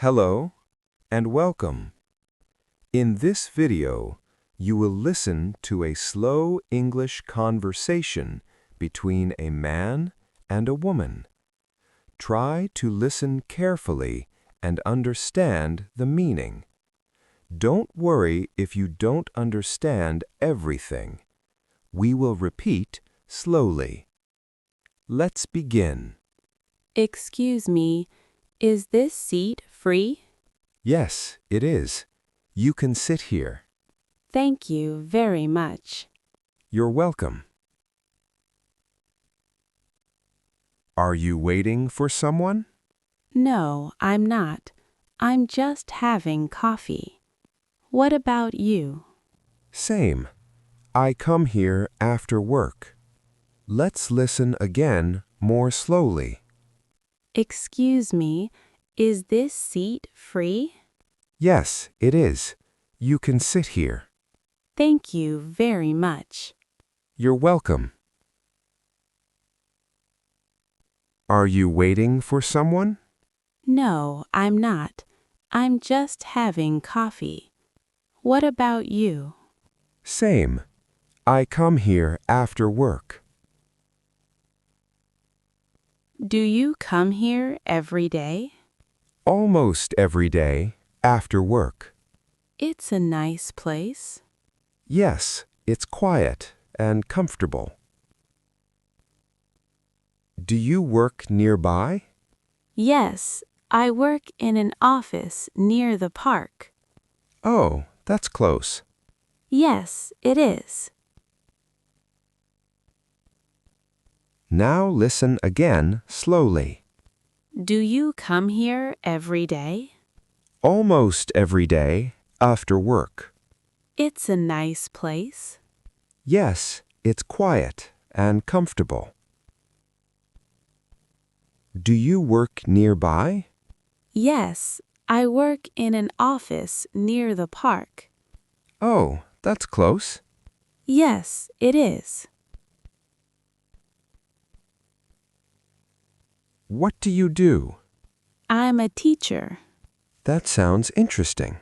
Hello and welcome. In this video, you will listen to a slow English conversation between a man and a woman. Try to listen carefully and understand the meaning. Don't worry if you don't understand everything. We will repeat slowly. Let's begin. Excuse me, is this seat free? Yes, it is. You can sit here. Thank you very much. You're welcome. Are you waiting for someone? No, I'm not. I'm just having coffee. What about you? Same. I come here after work. Let's listen again more slowly. Excuse me, is this seat free? Yes, it is. You can sit here. Thank you very much. You're welcome. Are you waiting for someone? No, I'm not. I'm just having coffee. What about you? Same. I come here after work. Do you come here every day? Almost every day after work. It's a nice place. Yes, it's quiet and comfortable. Do you work nearby? Yes, I work in an office near the park. Oh, that's close. Yes, it is. Now listen again slowly. Do you come here every day? Almost every day after work. It's a nice place. Yes, it's quiet and comfortable. Do you work nearby? Yes, I work in an office near the park. Oh, that's close. Yes, it is. What do you do? I'm a teacher. That sounds interesting.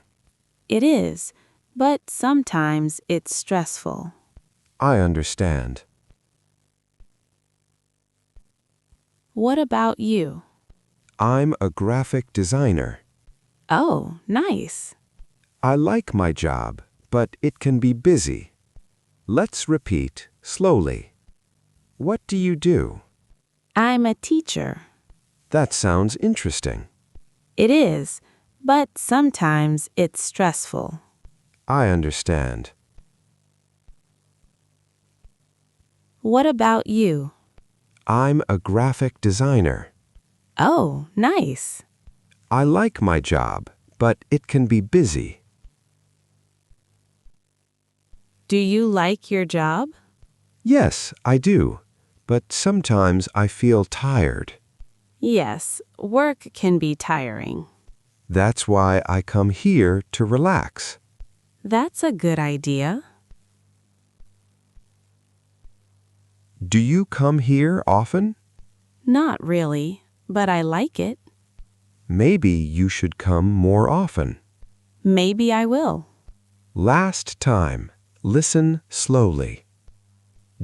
It is, but sometimes it's stressful. I understand. What about you? I'm a graphic designer. Oh, nice. I like my job, but it can be busy. Let's repeat slowly. What do you do? I'm a teacher. That sounds interesting. It is, but sometimes it's stressful. I understand. What about you? I'm a graphic designer. Oh, nice. I like my job, but it can be busy. Do you like your job? Yes, I do, but sometimes I feel tired. Yes, work can be tiring. That's why I come here to relax. That's a good idea. Do you come here often? Not really, but I like it. Maybe you should come more often. Maybe I will. Last time, listen slowly.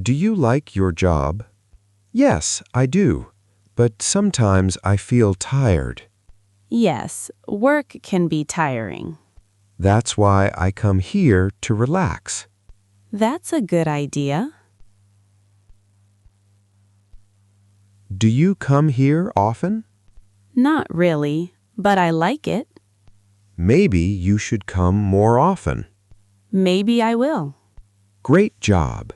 Do you like your job? Yes, I do, but sometimes I feel tired. Yes, work can be tiring. That's why I come here to relax. That's a good idea. Do you come here often? Not really, but I like it. Maybe you should come more often. Maybe I will. Great job.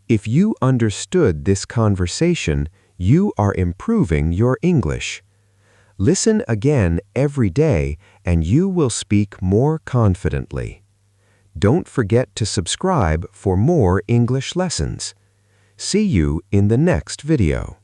If you understood this conversation, you are improving your English. Listen again every day and you will speak more confidently. Don't forget to subscribe for more English lessons. See you in the next video.